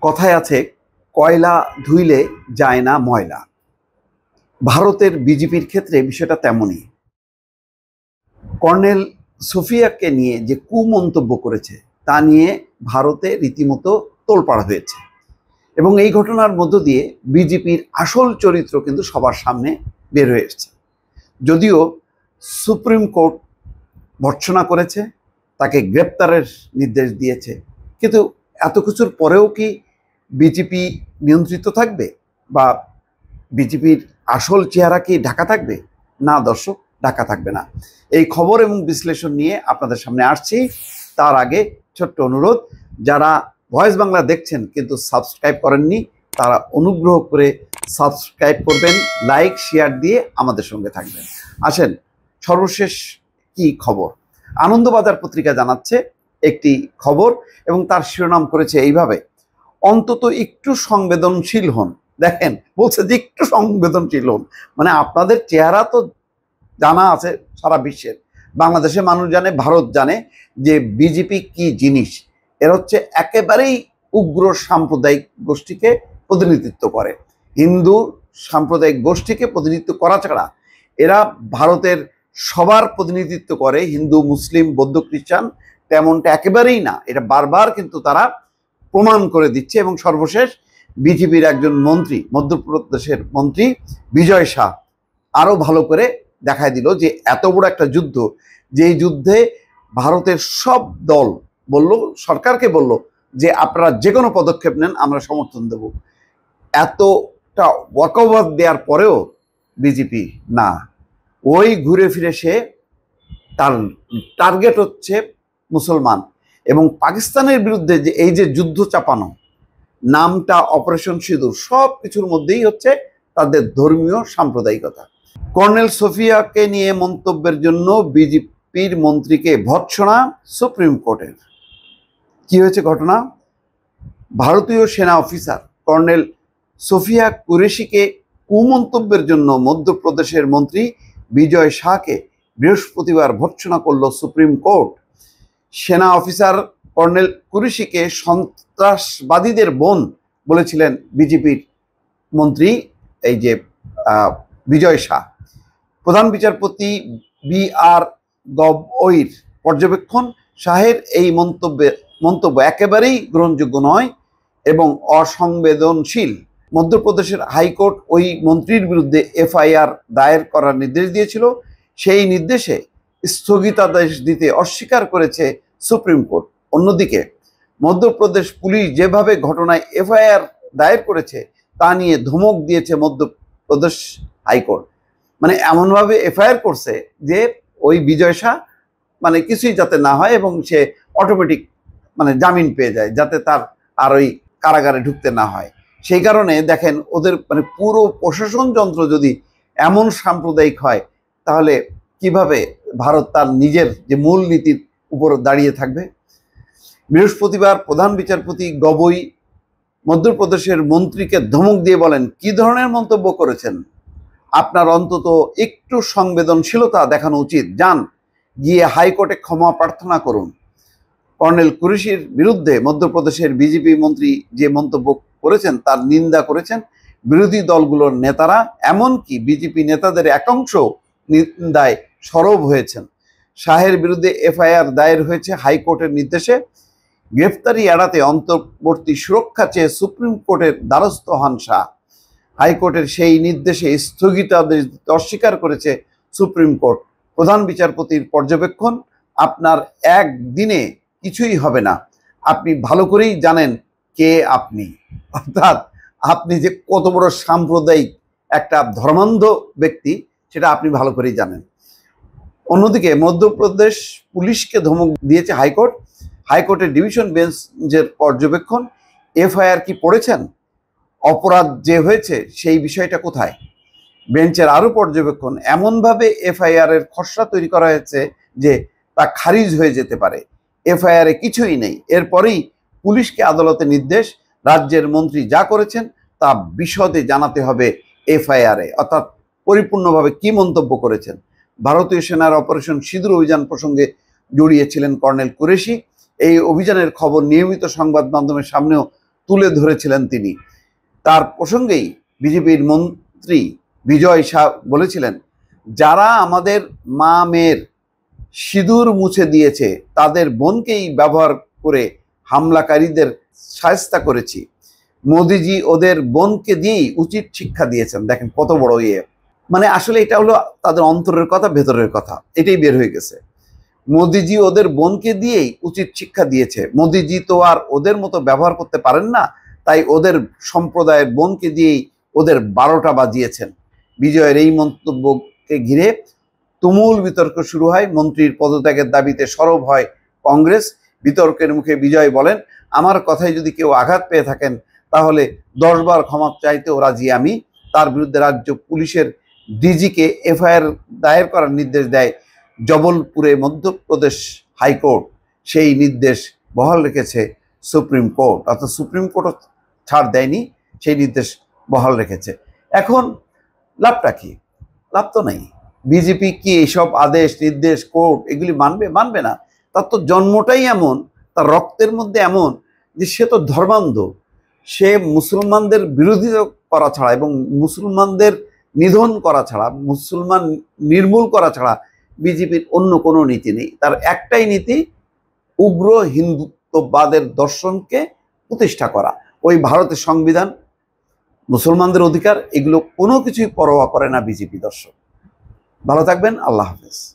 কথায় আছে, কয়লা ধুইলে যায় না ময়লা। ভারতের বিজেপির ক্ষেত্রে বিষয়টা তেমনই। কর্নেল সোফিয়াকে নিয়ে যে কুমন্তব্য করেছে তা নিয়ে ভারতে রীতিমতো তোলপাড় হয়েছে, এবং এই ঘটনার মধ্য দিয়ে বিজেপির আসল চরিত্র কিন্তু সবার সামনে বের হয়ে এসেছে। যদিও সুপ্রিম কোর্ট ভর্ৎসনা করেছে, তাকে গ্রেপ্তারের নির্দেশ দিয়েছে, কিন্তু এত কিছুর পরেও কি বিজেপি নিয়ন্ত্রিত থাকবে বা বিজেপির আসল চেহারা কি ঢাকা থাকবে? না দর্শক, ঢাকা থাকবে না। এই খবর এবং বিশ্লেষণ নিয়ে আপনাদের সামনে আসছি। তার আগে ছোট্ট অনুরোধ, যারা ভয়েস বাংলা দেখছেন কিন্তু সাবস্ক্রাইব করেননি, তারা অনুগ্রহ করে সাবস্ক্রাইব করবেন, লাইক শেয়ার দিয়ে আমাদের সঙ্গে থাকবেন। আসেন, সর্বশেষ কি খবর। আনন্দবাজার পত্রিকা জানাচ্ছে একটি খবর, এবং তার শিরোনাম করেছে এইভাবে: অন্তত একটু সংবেদনশীল হন। দেখেন, বলছে যে একটু সংবেদনশীল হন, মানে আপনাদের চেহারা তো জানা আছে সারা বিশ্বের, বাংলাদেশের মানুষ জানে, ভারত জানে যে বিজেপি কি জিনিস। এর হচ্ছে একেবারেই উগ্র সাম্প্রদায়িক গোষ্ঠীকে প্রতিনিধিত্ব করে, হিন্দু সাম্প্রদায়িক গোষ্ঠীকে প্রতিনিধিত্ব করা ছাড়া এরা ভারতের সবার প্রতিনিধিত্ব করে, হিন্দু মুসলিম বৌদ্ধ খ্রিস্টান তেমনটা একেবারেই না। এটা বারবার কিন্তু তারা প্রমাণ করে দিচ্ছে। এবং সর্বশেষ বিজেপির একজন মন্ত্রী, মধ্যপ্রদেশের মন্ত্রী বিজয় শাহ আরও ভালো করে দেখায় দিল যে এত বড় একটা যুদ্ধ, যেই যুদ্ধে ভারতের সব দল বলল, সরকারকে বলল যে আপনারা যে কোনো পদক্ষেপ নেন, আমরা সমর্থন দেব। এতটা ওয়াকওভার দেওয়ার পরেও বিজেপি না, ওই ঘুরে ফিরে সে তার টার্গেট হচ্ছে মুসলমান। এবং পাকিস্তানের বিরুদ্ধে যে এই যে যুদ্ধ চাপানো, নামটা অপারেশন সিঁদুর, সব কিছুর মধ্যেই হচ্ছে তাদের ধর্মীয় সাম্প্রদায়িকতা। কর্নেল সোফিয়াকে নিয়ে মন্তব্যের জন্য বিজেপির মন্ত্রীকে ভর্ৎসনা সুপ্রিম কোর্টের। কি হয়েছে ঘটনা? ভারতীয় সেনা অফিসার কর্নেল সোফিয়া কুরেশিকে কুমন্তব্যের জন্য মধ্যপ্রদেশের মন্ত্রী বিজয় শাহকে বৃহস্পতিবার ভর্ৎসনা করল সুপ্রিম কোর্ট। সেনা অফিসার কর্নেল কুরেশিকে সন্ত্রাসবাদীদের বোন বলেছিলেন বিজেপির মন্ত্রী এই যে বিজয় শাহ। প্রধান বিচারপতি বি.আর. গগৈর পর্যবেক্ষণ, শাহের এই মন্তব্য একেবারেই গ্রহণযোগ্য নয় এবং অসংবেদনশীল। মধ্যপ্রদেশের হাইকোর্ট ওই মন্ত্রীর বিরুদ্ধে এফআইআর দায়ের করার নির্দেশ দিয়েছিল। সেই নির্দেশে স্থগিতাদেশ দিতে অস্বীকার করেছে সুপ্রিম কোর্ট। অন্যদিকে মধ্যপ্রদেশ পুলিশ যেভাবে ঘটনায় এফআইআর দায়ের করেছে তা নিয়ে ধমক দিয়েছে মধ্যপ্রদেশ হাইকোর্ট। মানে এমনভাবে এফআইআর করছে যে ওই বিজয় শাহ মানে কিছুই যাতে না হয় এবং সে অটোমেটিক মানে জামিন পেয়ে যায়, যাতে তার আর ওই কারাগারে ঢুকতে না হয়। সেই কারণে দেখেন, ওদের মানে পুরো প্রশাসন যন্ত্র যদি এমন সাম্প্রদায়িক হয়, তাহলে কিভাবে ভারত তার নিজের যে মূল নীতির উপর দাঁড়িয়ে থাকবে। বৃহস্পতিবার প্রধান বিচারপতি গগৈ মধ্যপ্রদেশের মন্ত্রীকে ধমক দিয়ে বলেন, কি ধরনের মন্তব্য করেছেন? আপনার অন্তত একটু সংবেদনশীলতা দেখানো উচিত। যান, গিয়ে হাইকোর্টে ক্ষমা প্রার্থনা করুন। কর্নেল কুরেশির বিরুদ্ধে মধ্যপ্রদেশের বিজেপি মন্ত্রী যে মন্তব্য করেছেন তার নিন্দা করেছেন বিরোধী দলগুলোর নেতারা, এমনকি বিজেপি নেতাদের একাংশ নিন্দায় সরব হয়েছেন। শাহের বিরুদ্ধে এফআইআর দায়ের হয়েছে হাইকোর্টের নির্দেশে। গ্রেফতারি এড়াতে অন্তর্বর্তী সুরক্ষা চেয়ে সুপ্রিম কোর্টের দ্বারস্থ হন শাহ। হাইকোর্টের সেই নির্দেশে স্থগিতাদেশ দিতে অস্বীকার করেছে সুপ্রিম কোর্ট। প্রধান বিচারপতির পর্যবেক্ষণ, আপনার একদিনে কিছুই হবে না, আপনি ভালো করেই জানেন কে আপনি। অর্থাৎ আপনি যে কত বড় সাম্প্রদায়িক একটা ধর্মান্ধ ব্যক্তি সেটা আপনি ভালো করেই জানেন। অন্যদিকে মধ্যপ্রদেশ পুলিশকে ধমক দিয়েছে হাইকোর্ট। হাইকোর্টের ডিভিশন বেঞ্চের পর্যবেক্ষণ, এফআইআর কি পড়েছেন? অপরাধ যে হয়েছে সেই বিষয়টা কোথায়? বেঞ্চের আরও পর্যবেক্ষণ, এমনভাবে এফআইআর এর খসড়া তৈরি করা হয়েছে যে তা খারিজ হয়ে যেতে পারে। এফআইআরে কিছুই নেই। এরপরেই পুলিশকে আদালতে নির্দেশ, রাজ্যের মন্ত্রী যা করেছেন তা বিশদে জানাতে হবে এফআইআরে, অর্থাৎ পরিপূর্ণভাবে কি মন্তব্য করেছেন। ভারতীয় সেনার অপারেশন সিঁদুর অভিযান প্রসঙ্গে জড়িয়েছিলেন কর্নেল কুরেশি। এই অভিযানের খবর নিয়মিত সংবাদ মাধ্যমের সামনেও তুলে ধরেছিলেন তিনি। তার প্রসঙ্গেই বিজেপির মন্ত্রী বিজয় শাহ বলেছিলেন, যারা আমাদের মা মেয়ের সিঁদুর মুছে দিয়েছে তাদের বোনকেই ব্যবহার করে হামলাকারীদের শায়েস্তা করেছি। মোদিজি ওদের বোনকে দিয়েই উচিত শিক্ষা দিয়েছেন। দেখেন কত বড় মানে আসলে এটা হলো তাদের অন্তরের কথা, ভেতরের কথা, এটাই বের হয়ে গেছে। মোদিজি ওদের বোনকে দিয়েই উচিত শিক্ষা দিয়েছে। মোদিজি তো আর ওদের মতো ব্যবহার করতে পারেন না, তাই ওদের সম্প্রদায়ের বোনকে দিয়েই ওদের 12টা বাজিয়েছেন। বিজয়ের এই মন্তব্যকে ঘিরে তুমুল বিতর্ক শুরু হয়। মন্ত্রীর পদত্যাগের দাবিতে সরব হয় কংগ্রেস। বিতর্কের মুখে বিজয় বলেন, আমার কথায় যদি কেউ আঘাত পেয়ে থাকেন তাহলে 10 বার ক্ষমা চাইতেও রাজি আমি। তার বিরুদ্ধে রাজ্য পুলিশের ডিজিকে এফআইআর দায়ের করার নির্দেশ দেয় জবলপুরে মধ্যপ্রদেশ হাইকোর্ট। সেই নির্দেশ বহাল রেখেছে সুপ্রিম কোর্ট, অর্থাৎ সুপ্রিম কোর্টও ছাড় দেয়নি, সেই নির্দেশ বহাল রেখেছে। এখন লাভটা কি? লাভ তো নেই। বিজেপি কি এইসব আদেশ নির্দেশ কোর্ট এগুলি মানবে না? তার তো জন্মটাই এমন, তার রক্তের মধ্যে এমন যে সে তো ধর্মান্ধ। সে মুসলমানদের বিরোধিতা করা ছাড়া এবং মুসলমানদের নিধন করা ছাড়া, মুসলমান নির্মূল করা ছাড়া বিজেপির অন্য কোনো নীতি নেই। তার একটাই নীতি, উগ্র হিন্দুত্ববাদের দর্শনকে প্রতিষ্ঠা করা। ওই ভারতের সংবিধান, মুসলমানদের অধিকার, এগুলো কোনো কিছুই পরোয়া করে না বিজেপি। দর্শক ভালো থাকবেন, আল্লাহ হাফেজ।